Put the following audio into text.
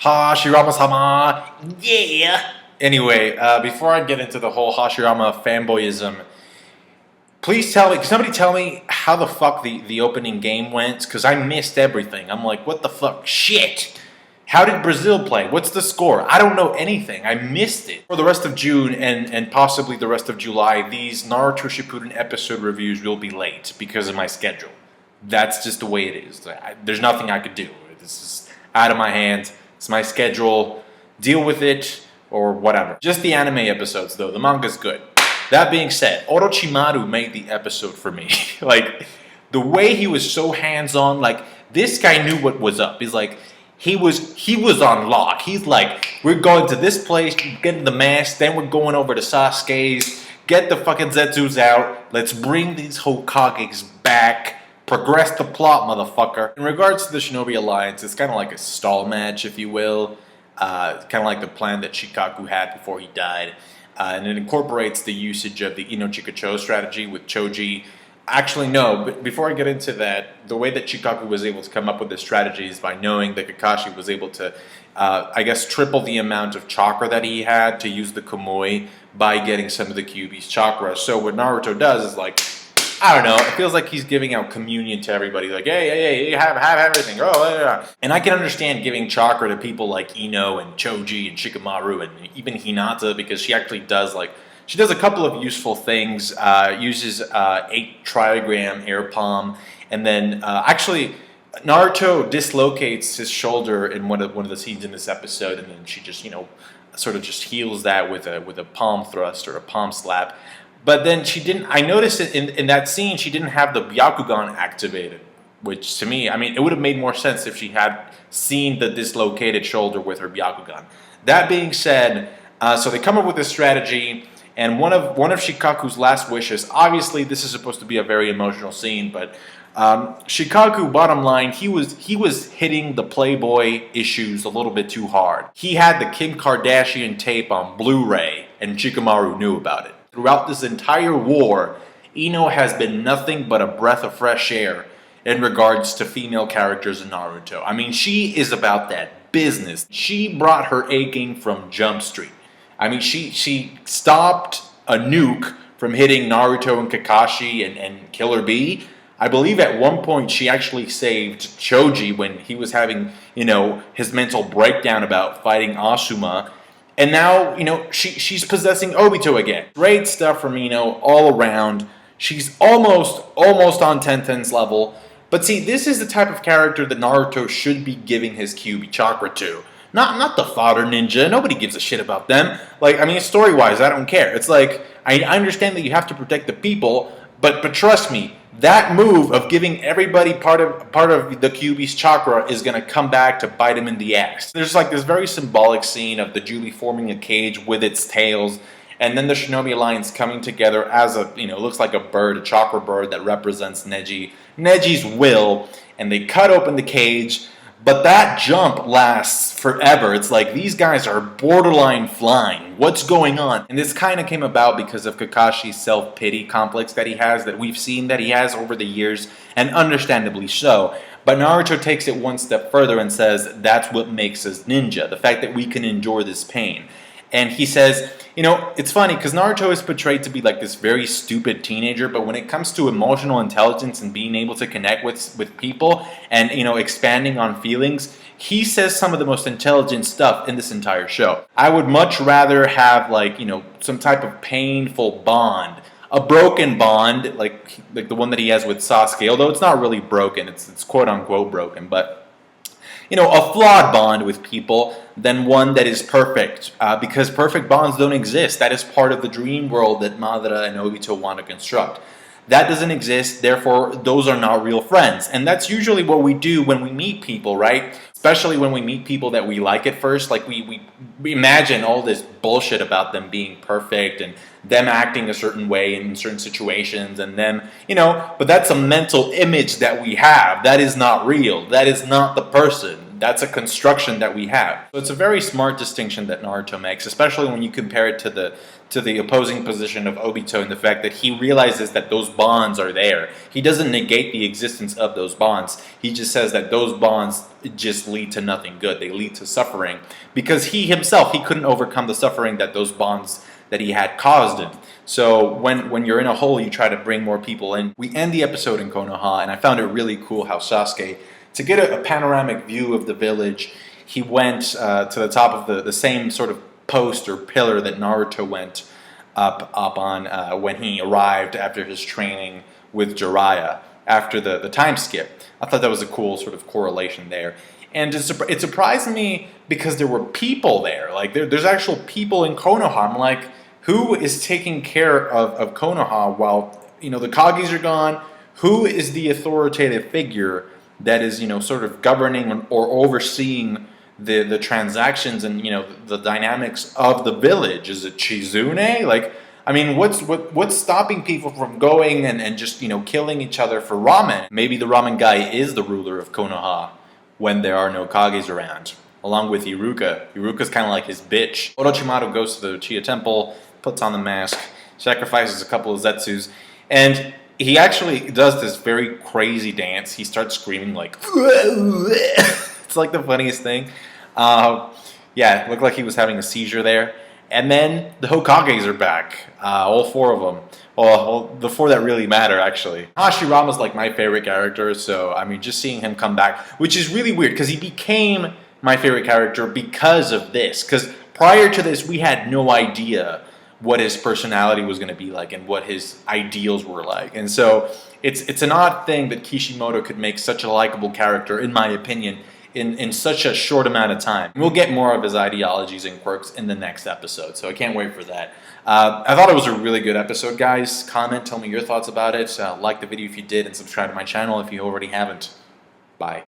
Hashirama-sama! Yeah! Anyway, before I get into the whole Hashirama fanboyism, please somebody tell me how the fuck the opening game went, because I missed everything. I'm like, what the fuck? Shit! How did Brazil play? What's the score? I don't know anything. I missed it. For the rest of June and possibly the rest of July, these Naruto Shippuden episode reviews will be late because of my schedule. That's just the way it is. There's nothing I could do. This is out of my hands. It's my schedule. Deal with it or whatever. Just the anime episodes though. The manga's good. That being said, Orochimaru made the episode for me. Like, the way he was so hands-on, like, this guy knew what was up. He's like, he was on lock. He's like, we're going to this place, getting the mask, then we're going over to Sasuke's, get the fucking Zetsus out, let's bring these Hokages back, progress the plot, motherfucker. In regards to the Shinobi Alliance, it's kind of like a stall match, if you will. Kind of like the plan that Shikaku had before he died. And it incorporates the usage of the Ino-Chikacho strategy with Choji. Actually, no, but before I get into that, the way that Shikaku was able to come up with this strategy is by knowing that Kakashi was able to, I guess, triple the amount of chakra that he had to use the Komoi by getting some of the Kyuubi's chakra. So what Naruto does is like, I don't know, it feels like he's giving out communion to everybody. Like, hey, have everything. Oh, yeah. And I can understand giving chakra to people like Ino and Choji and Shikamaru and even Hinata, because she actually does, like, she does a couple of useful things, uses 8 trigram air palm, and then actually Naruto dislocates his shoulder in one of the scenes in this episode, and then she just, sort of just heals that with a palm thrust or a palm slap. But then she didn't, I noticed in that scene, she didn't have the Byakugan activated, which to me, I mean, it would have made more sense if she had seen the dislocated shoulder with her Byakugan. That being said, so they come up with this strategy, and one of Shikaku's last wishes, obviously this is supposed to be a very emotional scene, but Shikaku, bottom line, he was hitting the Playboy issues a little bit too hard. He had the Kim Kardashian tape on Blu-ray, and Shikamaru knew about it. Throughout this entire war, Ino has been nothing but a breath of fresh air in regards to female characters in Naruto. I mean, she is about that business. She brought her A game from Jump Street. I mean, she stopped a nuke from hitting Naruto and Kakashi and Killer Bee. I believe at one point she actually saved Choji when he was having, his mental breakdown about fighting Asuma. And now, she's possessing Obito again. Great stuff from Ino all around. She's almost on Tenten's level. But see, this is the type of character that Naruto should be giving his Kyuubi chakra to. Not the fodder ninja. Nobody gives a shit about them. Like, I mean, story-wise, I don't care. It's like, I understand that you have to protect the people, but trust me, that move of giving everybody part of the Kyuubi's chakra is going to come back to bite him in the ass. There's like this very symbolic scene of the Julie forming a cage with its tails, and then the Shinobi Alliance coming together as a, looks like a bird, a chakra bird that represents Neji's will, and they cut open the cage. But that jump lasts forever. It's like these guys are borderline flying. What's going on? And this kind of came about because of Kakashi's self-pity complex that he has, that we've seen that he has over the years, and understandably so. But Naruto takes it one step further and says that's what makes us ninja, the fact that we can endure this pain. And he says, it's funny because Naruto is portrayed to be like this very stupid teenager, but when it comes to emotional intelligence and being able to connect with people and, expanding on feelings, he says some of the most intelligent stuff in this entire show. I would much rather have some type of painful bond, a broken bond, like the one that he has with Sasuke, although it's not really broken, it's quote unquote broken, but a flawed bond with people than one that is perfect, because perfect bonds don't exist. That is part of the dream world that Madara and Obito want to construct. That doesn't exist, therefore those are not real friends. And that's usually what we do when we meet people, right? Especially when we meet people that we like at first. Like we imagine all this bullshit about them being perfect and them acting a certain way in certain situations and them, but that's a mental image that we have. That is not real. That is not the person. That's a construction that we have. So it's a very smart distinction that Naruto makes, especially when you compare it to the opposing position of Obito, and the fact that he realizes that those bonds are there. He doesn't negate the existence of those bonds. He just says that those bonds just lead to nothing good. They lead to suffering, because he himself, he couldn't overcome the suffering that those bonds that he had caused him. So when you're in a hole, you try to bring more people in. We end the episode in Konoha, and I found it really cool how Sasuke, to get a panoramic view of the village, he went to the top of the same sort of post or pillar that Naruto went up on when he arrived after his training with Jiraiya, after the time skip. I thought that was a cool sort of correlation there. And it surprised me because there were people there. Like, there's actual people in Konoha. I'm like, who is taking care of Konoha while, the Kages are gone? Who is the authoritative figure that is, sort of governing or overseeing the transactions and, the dynamics of the village? Is it Chizune? Like, I mean, what's stopping people from going and just, killing each other for ramen? Maybe the ramen guy is the ruler of Konoha when there are no Kages around, along with Iruka. Iruka's kind of like his bitch. Orochimaru goes to the Uchiha temple, puts on the mask, sacrifices a couple of Zetsus, and he actually does this very crazy dance. He starts screaming like, it's like the funniest thing. Yeah, it looked like he was having a seizure there. And then the Hokages are back, all 4 of them. Well, the 4 that really matter, actually. Hashirama's like my favorite character, so I mean, just seeing him come back, which is really weird, because he became my favorite character because of this. Because prior to this, we had no idea what his personality was going to be like and what his ideals were like. And so it's an odd thing that Kishimoto could make such a likable character, in my opinion, in such a short amount of time. We'll get more of his ideologies and quirks in the next episode, so I can't wait for that. I thought it was a really good episode, guys. Comment, tell me your thoughts about it. Like the video if you did, and subscribe to my channel if you already haven't. Bye.